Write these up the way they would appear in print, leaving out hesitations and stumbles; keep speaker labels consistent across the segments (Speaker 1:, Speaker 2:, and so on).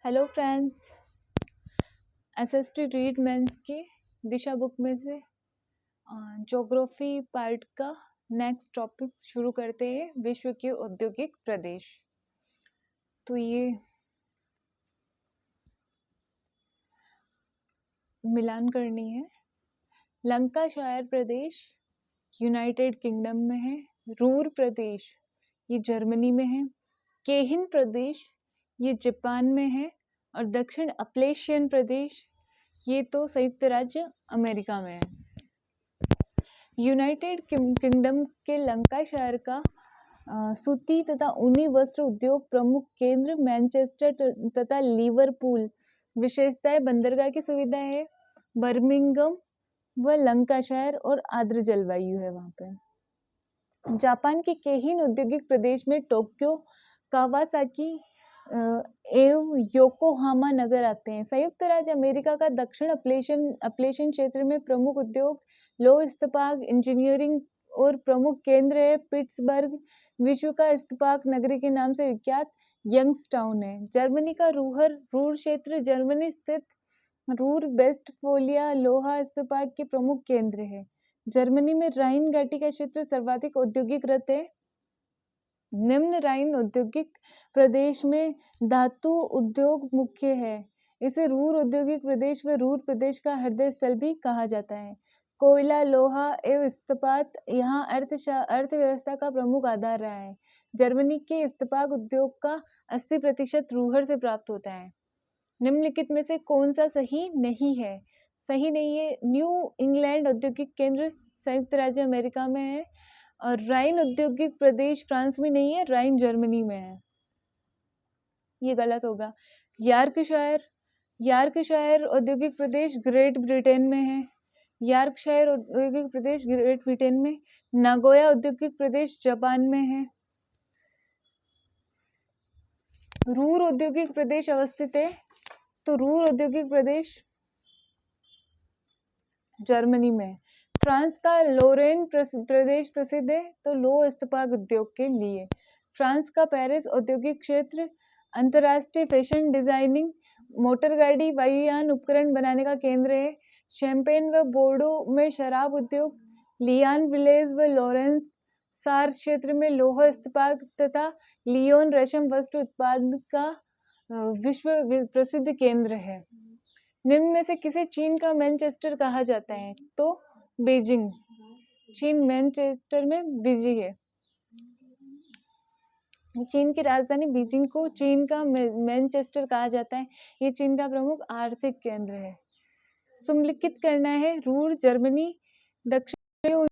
Speaker 1: Hello friends, SST read mains की दिशा book में से ज्योग्राफी पार्ट का नेक्स्ट टॉपिक शुरू करते हैं। विश्व के औद्योगिक प्रदेश। तो ये मिलान करनी है। लंकाशायर प्रदेश यूनाइटेड किंगडम में है। रूर प्रदेश ये जर्मनी में है। केहिन प्रदेश ये जापान में है। और दक्षिण अपलेशियन प्रदेश ये तो संयुक्त राज्य अमेरिका में है। यूनाइटेड किंगडम के लंकाशायर का सूती तथा ऊनी वस्त्र उद्योग प्रमुख केंद्र मैनचेस्टर तथा लिवरपूल। विशेषताएं बंदरगाह की सुविधा है, बर्मिंघम व लंकाशायर और आर्द्र जलवायु है वहां पे। जापान के केहिन औद्योगिक प्रदेश में टोक्यो, कावासाकी एवं योकोहामा नगर आते हैं। संयुक्त राज्य अमेरिका का दक्षिण अपलेशन क्षेत्र में प्रमुख उद्योग लौह इस्पात, इंजीनियरिंग और प्रमुख केंद्र है पिट्सबर्ग। विश्व का इस्पात नगरी के नाम से विख्यात यंगस्टाउन है। जर्मनी का रूर क्षेत्र जर्मनी स्थित रूर वेस्टफोलिया लोहा इस्पात के प्रमुख केंद्र है। जर्मनी में राइन घाटी का क्षेत्र सर्वाधिक औद्योगिकृत है। निम्न राइन औद्योगिक प्रदेश में धातु उद्योग मुख्य है। इसे रूर औद्योगिक प्रदेश व रूर प्रदेश का हृदय स्थल भी कहा जाता है। कोयला, लोहा एवं इस्पात यहाँ अर्थव्यवस्था का प्रमुख आधार रहा है। जर्मनी के इस्पात उद्योग का 80% रूहर से प्राप्त होता है। निम्नलिखित में से कौन सा सही नहीं है? सही नहीं है न्यू इंग्लैंड औद्योगिक केंद्र संयुक्त राज्य अमेरिका में है। और राइन औद्योगिक प्रदेश फ्रांस में नहीं है, राइन जर्मनी में है। ये गलत होगा। यार्कशायर औद्योगिक प्रदेश ग्रेट ब्रिटेन में है। यार्कशायर औद्योगिक प्रदेश ग्रेट ब्रिटेन में। नागोया औद्योगिक प्रदेश जापान में है। रूर औद्योगिक प्रदेश अवस्थित है, तो रूर औद्योगिक प्रदेश जर्मनी में। फ्रांस का लोरेन प्रदेश प्रसिद्ध है, तो लौह इस्पात उद्योग के लिए। फ्रांस का पेरिस औद्योगिक क्षेत्र अंतर्राष्ट्रीय फैशन डिजाइनिंग, मोटर गाड़ी, वायुयान उपकरण बनाने का केंद्र है। शैंपेन व बोर्डो में शराब उद्योग, लियान विलेज व लॉरेंस सार क्षेत्र में लौह इस्पात तथा लियोन रेशम वस्त्र उत्पादन का विश्व प्रसिद्ध केंद्र है। निम्न में से किसे चीन का मैनचेस्टर कहा जाता है? तो बीजिंग। चीन मैनचेस्टर में बिजी है। चीन की राजधानी बीजिंग को चीन का मैनचेस्टर कहा जाता है। ये चीन का प्रमुख आर्थिक केंद्र है। सुमलिखित करना है रूर जर्मनी दक्षिण।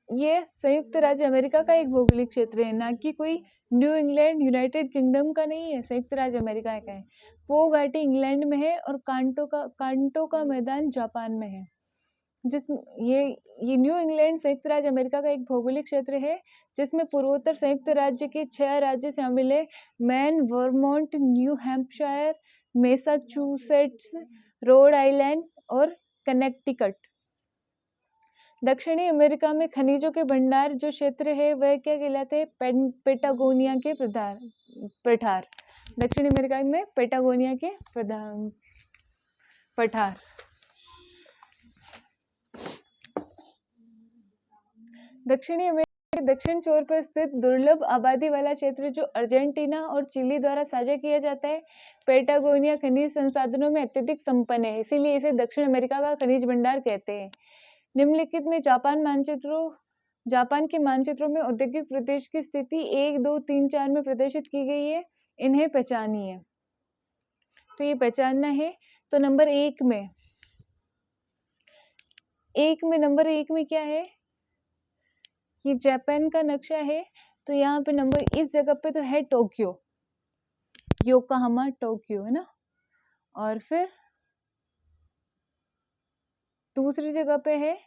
Speaker 1: ये संयुक्त राज्य अमेरिका का एक भौगोलिक क्षेत्र है, ना कि कोई न्यू इंग्लैंड यूनाइटेड किंगडम का नहीं है, संयुक्त राज्य अमेरिका का है। पो घाटी इंग्लैंड में है और कांटो का मैदान जापान में है। ये न्यू इंग्लैंड संयुक्त राज्य अमेरिका का एक भौगोलिक क्षेत्र है जिसमें पूर्वोत्तर संयुक्त राज्य के 6 राज्य शामिल है। Man, Vermont, new Hampshire, Massachusetts, Rhode Island और कनेक्टिकट। दक्षिणी अमेरिका में खनिजों के भंडार जो क्षेत्र है वह क्या कहलाते हैं? पेटागोनिया के पठार। दक्षिणी अमेरिका में पेटागोनिया के पठार। दक्षिणी अमेरिका के दक्षिण छोर पर स्थित दुर्लभ आबादी वाला क्षेत्र जो अर्जेंटीना और चिली द्वारा साझा किया जाता है। पेटागोनिया खनिज संसाधनों में अत्यधिक संपन्न है, इसीलिए इसे दक्षिण अमेरिका का खनिज भंडार कहते हैं। निम्नलिखित में जापान के मानचित्रों में औद्योगिक प्रदेश की स्थिति 1, 2, 3, 4 में प्रदर्शित की गई है। इन्हें पहचानिए। तो ये पहचानना है। तो नंबर 1 में नंबर 1 में क्या है? ये जापान का नक्शा है। तो यहाँ पे नंबर इस जगह पे तो है टोक्यो, योकोहामा टोक्यो है ना। और फिर दूसरी जगह पे है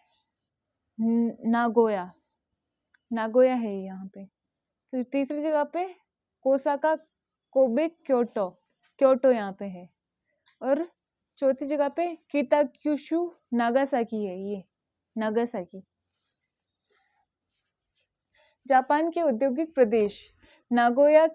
Speaker 1: नागोया है यहाँ पे। फिर तीसरी जगह पे ओसाका, कोबे, क्योटो यहाँ पे है। और चौथी जगह पे किताक्युशु, नागासाकी है। ये नागासाकी। जापान के औद्योगिक प्रदेश नागोया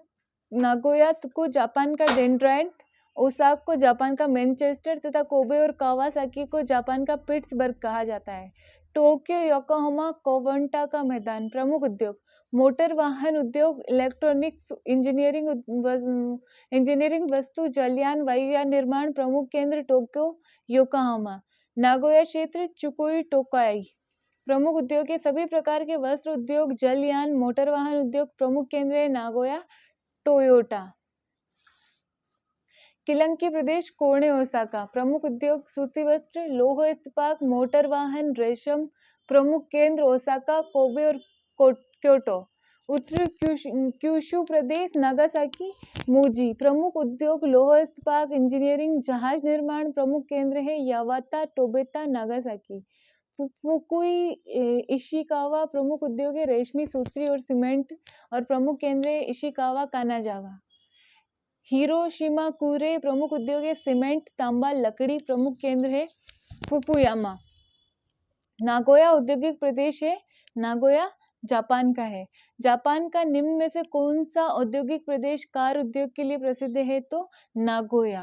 Speaker 1: नागोया को जापान का डेंड्राइट, ओसाक को जापान का मैनचेस्टर तथा कोबे और कावासाकी को जापान का पिट्सबर्ग कहा जाता है। टोक्यो, योकोहामा, कोवंटा का मैदान। प्रमुख उद्योग मोटर वाहन उद्योग, इलेक्ट्रॉनिक्स, इंजीनियरिंग वस्तु, जलयान, वायुयान निर्माण। प्रमुख केंद्र टोक्यो, योकोहामा। नागोया क्षेत्र, चुकोई, टोकाई। प्रमुख उद्योग के सभी प्रकार के वस्त्र उद्योग, जलयान, मोटर वाहन उद्योग। प्रमुख केंद्र है नागोया, टोयोटा। किलंकी प्रदेश, कोणे, ओसाका। प्रमुख उद्योग सूती वस्त्र, लौह इस्पात, मोटर वाहन, रेशम। प्रमुख केंद्र ओसाका, कोबे और क्योटो। उत्तरी क्यूशू प्रदेश, नागासाकी, मूजी। प्रमुख उद्योग लौह इस्पात, इंजीनियरिंग, जहाज निर्माण। प्रमुख केंद्र है यावाता, टोबेता, नागासाकी। Fukui Ishikawa. प्रमुख उद्योग है रेशमी, सूत्री और सीमेंट और प्रमुख केंद्र है इशिकावा, कानाजावा। हिरोशिमा कुरे। प्रमुख उद्योग है सीमेंट, तांबा, लकड़ी। प्रमुख केंद्र है फुकुयामा। नागोया औद्योगिक प्रदेश है, नागोया जापान का है। जापान का निम्न में से कौन सा औद्योगिक प्रदेश कार उद्योग के लिए प्रसिद्ध है? तो नागोया।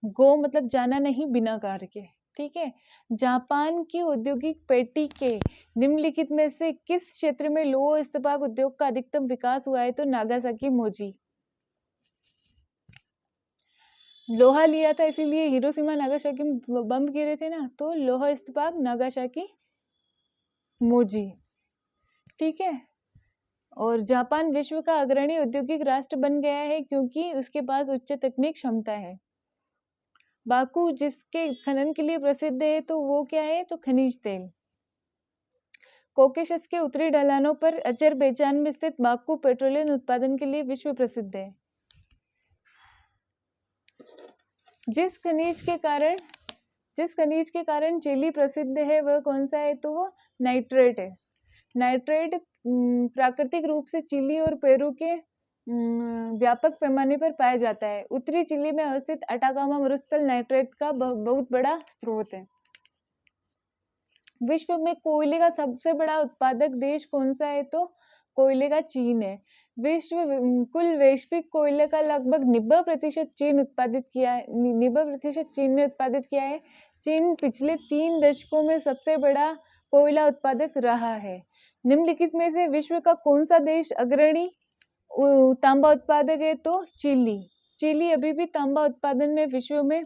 Speaker 1: गो मतलब जाना नहीं, बिना कार के, ठीक है। जापान की औद्योगिक पेटी के निम्नलिखित में से किस क्षेत्र में लौह इस्पात उद्योग का अधिकतम विकास हुआ है? तो नागासाकी, मोजी। लोहा लिया था इसीलिए हिरोशिमा नागासाकी में बम गिरे थे ना, तो लोहा इस्पात, नागासाकी, मोजी, ठीक है। और जापान विश्व का अग्रणी औद्योगिक राष्ट्र बन गया है क्योंकि उसके पास उच्च तकनीक क्षमता है। बाकू जिसके खनन के लिए प्रसिद्ध है, तो वो क्या है? तो खनिज तेल। कोकेशस के उत्तरी ढलानों पर अजरबैजान में स्थित बाकू पेट्रोलियम उत्पादन के लिए विश्व प्रसिद्ध है। जिस खनिज के कारण चिली प्रसिद्ध है वह कौन सा है? तो वो नाइट्रेट है। नाइट्रेट प्राकृतिक रूप से चिली और पेरू के व्यापक पैमाने पर पाया जाता है। उत्तरी चिली में अवस्थित अटाकामा मरुस्थल नाइट्रेट का बहुत बड़ा स्रोत है। विश्व में कोयले का सबसे बड़ा उत्पादक देश कौन सा है? तो कोयले का चीन है। कुल वैश्विक कोयले का लगभग 90% चीन ने उत्पादित किया है। चीन पिछले 3 दशकों में सबसे बड़ा कोयला उत्पादक रहा है। निम्नलिखित में से विश्व का कौन सा देश अग्रणी तांबा उत्पादक है? तो चिली अभी भी तांबा उत्पादन में विश्व में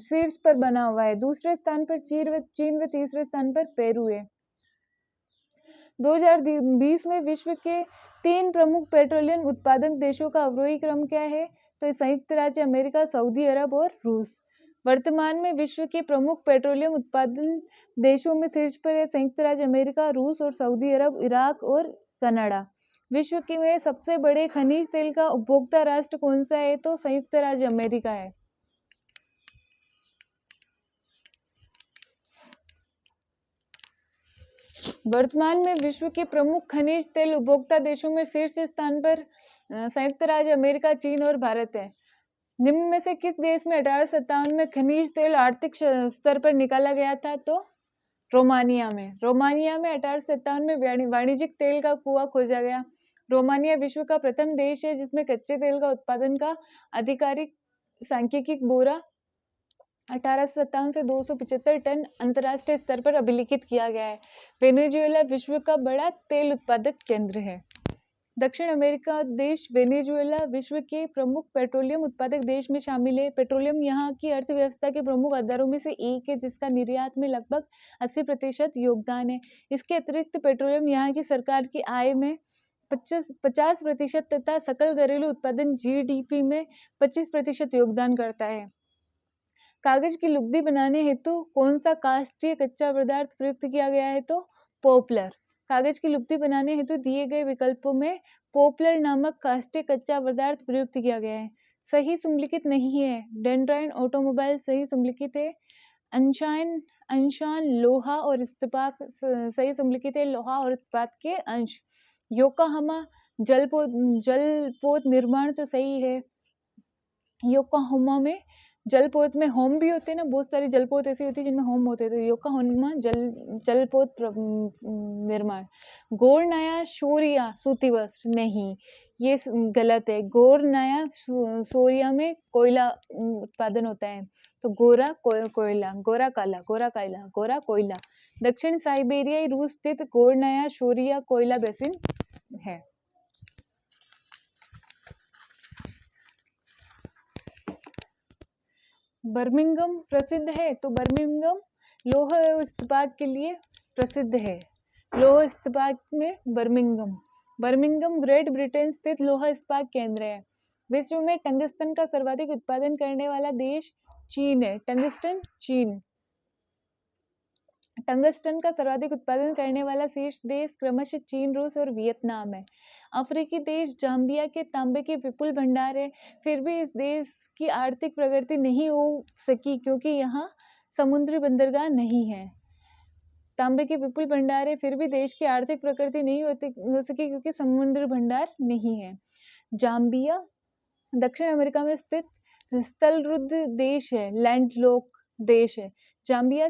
Speaker 1: शीर्ष पर बना हुआ है। दूसरे स्थान पर चीन व तीसरे स्थान पर पेरू है। 2020 में विश्व के 3 प्रमुख पेट्रोलियम उत्पादक देशों का अवरोही क्रम क्या है? तो संयुक्त राज्य अमेरिका, सऊदी अरब और रूस। वर्तमान में विश्व के प्रमुख पेट्रोलियम उत्पादन देशों में शीर्ष पर है संयुक्त राज्य अमेरिका, रूस और सऊदी अरब, इराक और कनाडा। विश्व के में सबसे बड़े खनिज तेल का उपभोक्ता राष्ट्र कौन सा है? तो संयुक्त राज्य अमेरिका है। वर्तमान में विश्व के प्रमुख खनिज तेल उपभोक्ता देशों में शीर्ष स्थान पर संयुक्त राज्य अमेरिका, चीन और भारत है। निम्न में से किस देश में 1857 में खनिज तेल आर्थिक स्तर पर निकाला गया था? तो रोमानिया में। 1857 में वाणिज्यिक तेल का कुआं खोजा गया। रोमानिया विश्व का प्रथम देश है जिसमें कच्चे तेल का उत्पादन का आधिकारिक सांख्यिकीय ब्यौरा 1857 से 275 टन अंतर्राष्ट्रीय स्तर पर अभिलिखित किया गया है। वेनेजुएला विश्व का बड़ा तेल उत्पादक केंद्र है। दक्षिण अमेरिका देश वेनेजुएला विश्व के प्रमुख पेट्रोलियम उत्पादक देश में शामिल है। पेट्रोलियम यहाँ की अर्थव्यवस्था के प्रमुख आधारों में से एक है जिसका निर्यात में लगभग 80% योगदान है। इसके अतिरिक्त पेट्रोलियम यहाँ की सरकार की आय में 50% तथा सकल घरेलू उत्पादन GDP में 25% योगदान करता है। कागज की लुगदी बनाने हेतु कौन सा काष्ठीय कच्चा पदार्थ प्रयुक्त किया गया है? तो पोपलर। कागज की लुगदी बनाने हेतु दिए गए विकल्पों में पोपलर नामक काष्ठीय कच्चा पदार्थ प्रयुक्त किया गया है। सही सम्मिलित नहीं है। डेंड्राइट ऑटोमोबाइल सही सम्मिलित है। अंशान लोहा और इस्पात सही सम्मिलित है। लोहा और इस्पात के अंश। योकोहामा जलपोत निर्माण तो सही है। योकोहामा में जलपोत में होम भी होते हैं ना, बहुत सारी जलपोत ऐसी होती है जिनमें होम होते हैं, तो योकोहामा जलपोत निर्माण। गोरनाया शोरिया सूती वस्त्र, नहीं ये गलत है। गोरनाया शोरिया में कोयला उत्पादन होता है, तो गोरा कोयला, गोरा काला, गोरा काला, गोरा कोयला। दक्षिण साइबेरियाई रूस स्थित गोरनाया शोरिया कोयला बेसिन है। बर्मिंघम प्रसिद्ध है, तो बर्मिंघम लौह इस्पात के लिए प्रसिद्ध है। लौह इस्पात में बर्मिंघम ग्रेट ब्रिटेन स्थित लौह इस्पात केंद्र है। विश्व में टंगस्टन का सर्वाधिक उत्पादन करने वाला देश चीन है। टंगस्टन का सर्वाधिक उत्पादन करने वाला शीर्ष देश क्रमशः चीन, रूस और वियतनाम है। अफ्रीकी देश जाम्बिया के तांबे के विपुल भंडार है, फिर भी इस देश की आर्थिक प्रगति नहीं हो सकी क्योंकि यहाँ समुद्री बंदरगाह नहीं है। तांबे के विपुल भंडार है, फिर भी देश की आर्थिक प्रगति नहीं हो सकी क्योंकि समुद्री भंडार नहीं है। जाम्बिया दक्षिण अमेरिका में स्थित स्थलरुद्ध देश है, लैंडलॉक देश है। जाम्बिया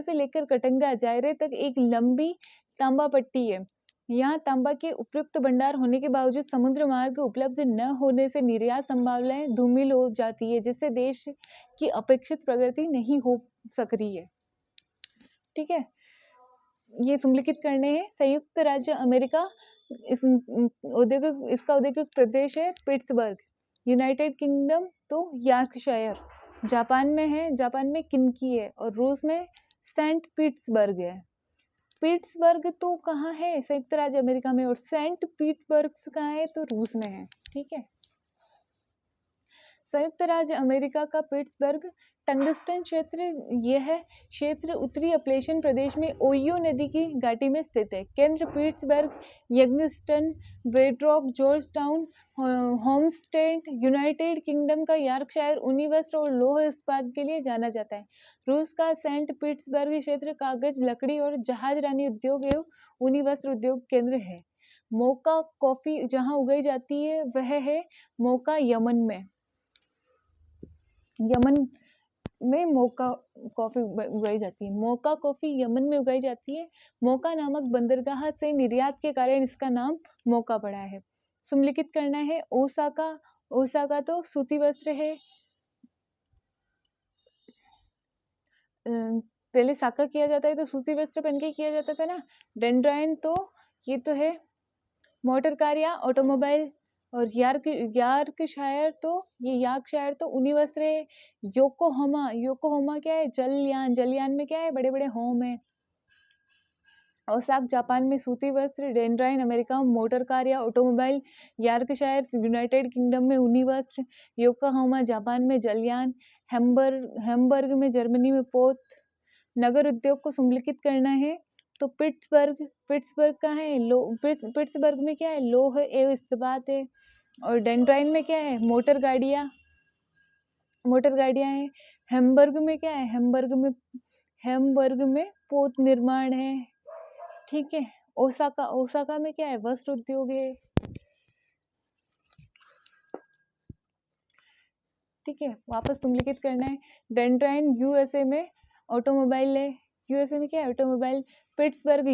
Speaker 1: से लेकर कटंगा जायरे तक एक लंबी तांबा पट्टी है। यहाँ तांबा के उपयुक्त भंडार होने के बावजूद समुद्र मार्ग उपलब्ध न होने से निर्यात संभावनाएं धूमिल हो जाती है, जिससे देश की अपेक्षित प्रगति नहीं हो सक रही है। ठीक है, ये सम्मिलित करने हैं। संयुक्त राज्य अमेरिका इसका औद्योगिक प्रदेश है पिट्सबर्ग। यूनाइटेड किंगडम तो यॉर्कशायर। जापान में है, जापान में किनकी है, और रूस में सेंट पीटर्सबर्ग है। पीटर्सबर्ग तो कहाँ है? संयुक्त राज्य अमेरिका में। और सेंट पीटर्सबर्ग कहाँ है? तो रूस में है। ठीक है, संयुक्त राज्य अमेरिका का पिट्सबर्ग टंगस्टन क्षेत्र, यह क्षेत्र उत्तरी अपलेशन प्रदेश में ओहियो नदी की घाटी में स्थित है। केंद्र पिट्सबर्ग, यंगस्टन, वेड्रॉक, जॉर्जटाउन, होमस्टेड। यूनाइटेड किंगडम का यॉर्कशायर ऊनी वस्त्र और लौह इस्पात के लिए जाना जाता है। रूस का सेंट पीटर्सबर्ग क्षेत्र कागज, लकड़ी और जहाजरानी उद्योग एवं ऊनी वस्त्र उद्योग केंद्र है। मोका कॉफी जहाँ उगाई जाती है वह है मोका, यमन में। यमन में मोका कॉफी उगाई जाती है। मोका कॉफी यमन में उगाई जाती है। मोका नामक बंदरगाह से निर्यात के कारण इसका नाम मोका पड़ा है। सम्मिलित करना है। ओसाका तो सूती वस्त्र है। पहले साका किया जाता है तो सूती वस्त्र पहन के किया जाता था ना। डेंड्राइन तो ये तो है मोटर कार या ऑटोमोबाइल। और यॉर्कशायर तो ऊनी वस्त्र है। योकोहामा क्या है? जलयान में क्या है? बड़े बड़े होम है। ओसाका जापान में सूती वस्त्र। डेंड्राइन अमेरिका में मोटर कार या ऑटोमोबाइल। यॉर्कशायर यूनाइटेड किंगडम में ऊनी वस्त्र। योकोहामा जापान में जलयान। हैम्बर्ग में जर्मनी में पोत। नगर उद्योग को सम्मिलित करना है तो पिट्सबर्ग का है पिट्सबर्ग में क्या है? लौह एवं इस्पात है। और डेंड्राइन में क्या है? मोटर गाड़ियां है। हैम्बर्ग में क्या है? हैम्बर्ग में पोत निर्माण है। ठीक है, ओसाका में क्या है? वस्त्र उद्योग है। ठीक है, वापस सम्मिलित करना है। डेंड्राइन यूएसए में ऑटोमोबाइल है। यूएसए में क्या है? ऑटोमोबाइल। पिट्सबर्ग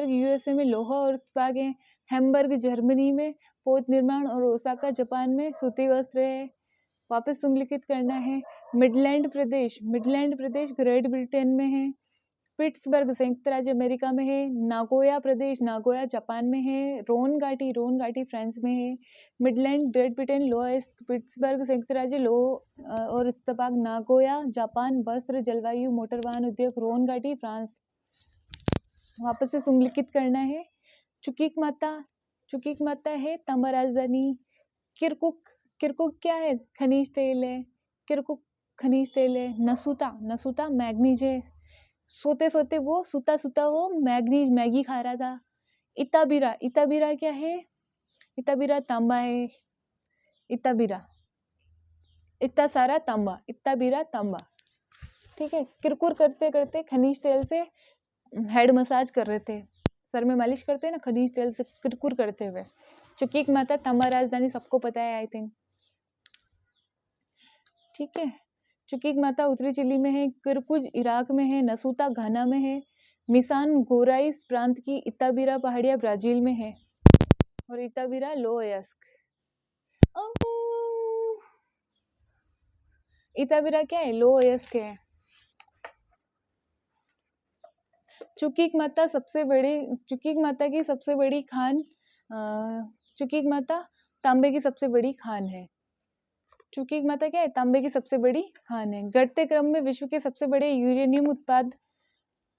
Speaker 1: यूएसए में लोहा और इस्पात है। हैम्बर्ग जर्मनी में पोत निर्माण। और ओसाका जापान में सूती वस्त्र है। वापस सम्मिलित करना है। मिडलैंड प्रदेश ग्रेट ब्रिटेन में है। पिट्सबर्ग संयुक्त राज्य अमेरिका में है। नागोया जापान में है। रोन घाटी फ्रांस में है। Midland great Britain. पिट्सबर्ग संयुक्त राज्य और इस्पात नागोया जापान। वस्त्र, जलवायु, मोटर वाहन उद्योग रोन घाटी फ्रांस। वापस से सम्मिलित करना है। चुकीक माता है तांबा राजधानी। किरकुक क्या है? खनिज तेल है। किरकुक खनिज तेल है। नसूता मैग्नीज है। सोते वो मैगी खा रहा था। इताबीरा क्या है? इताबीरा तांबा है। इतना सारा तांबा, इताबीरा तांबा। ठीक है, किरकुर करते करते खनिज तेल से हेड मसाज कर रहे थे, सर में मालिश करते हैं ना खनिज तेल से किरकुर करते हुए। चुकीक माता तांबा राजधानी सबको पता है आई थिंक। ठीक है। चुकिकमाता उत्तरी चिली में है, किरकुज इराक में है, नसूता घाना में है, मिसान गोराइस प्रांत की इताबिरा पहाड़ियाँ ब्राजील में है और इताबिरा लोयस्क। इताबिरा क्या है? लोयस्क है। चुकिकमाता की सबसे बड़ी खान चुकिकमाता तांबे की सबसे बड़ी खान है। चुकिकमाता क्या है? तांबे की सबसे बड़ी खान है। घटते क्रम में विश्व के सबसे बड़े यूरेनियम उत्पाद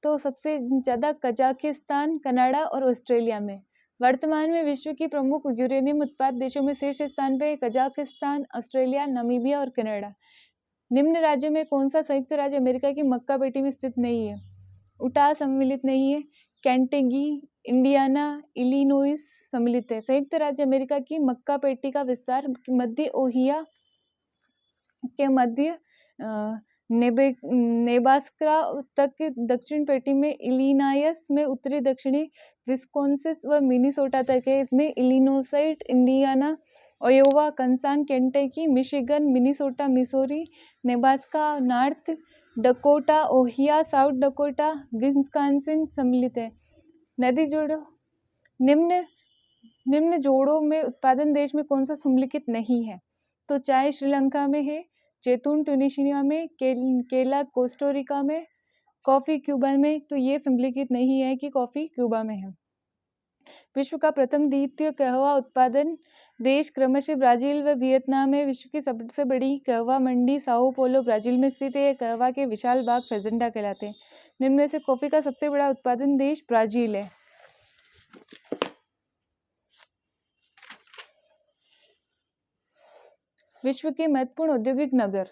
Speaker 1: तो सबसे ज्यादा कजाकिस्तान, कनाडा और ऑस्ट्रेलिया में। वर्तमान में विश्व की प्रमुख यूरेनियम उत्पाद देशों में शीर्ष स्थान पे कजाकिस्तान, ऑस्ट्रेलिया, नामीबिया और कनाडा। निम्न राज्यों में कौन सा संयुक्त राज्य अमेरिका की मक्का पेटी में स्थित नहीं है? उटाह सम्मिलित नहीं है। केंटकी, इंडियाना, इलिनोइस सम्मिलित है। संयुक्त राज्य अमेरिका की मक्का पेटी का विस्तार मध्य ओहियो के मध्य नेब्रास्का तक, दक्षिण पेटी में इलिनायस में, उत्तरी दक्षिणी विस्कॉन्सिन व मिनीसोटा तक है। इसमें Illinois, Indiana, Iowa, Kansas, Kentucky, Michigan, Minnesota, Missouri, Nebraska, North Dakota, Ohio, South Dakota, Wisconsin सम्मिलित है। नदी जोड़ो निम्न जोड़ों में उत्पादन देश में कौन सा सम्मिलित नहीं है? तो चाय श्रीलंका में है, जैतून ट्यूनीशिया में, केला कोस्टारिका में, कॉफी क्यूबा में। तो ये सम्मिलित नहीं है कि कॉफी क्यूबा में है। विश्व का प्रथम द्वितीय कहवा उत्पादन देश क्रमशः ब्राजील व वियतनाम है। विश्व की सबसे बड़ी कहवा मंडी साओ पोलो ब्राजील में स्थित है। कहवा के विशाल बाग फेजेंडा कहलाते हैं। निम्न में से कॉफी का सबसे बड़ा उत्पादन देश ब्राजील है। विश्व के महत्वपूर्ण औद्योगिक नगर।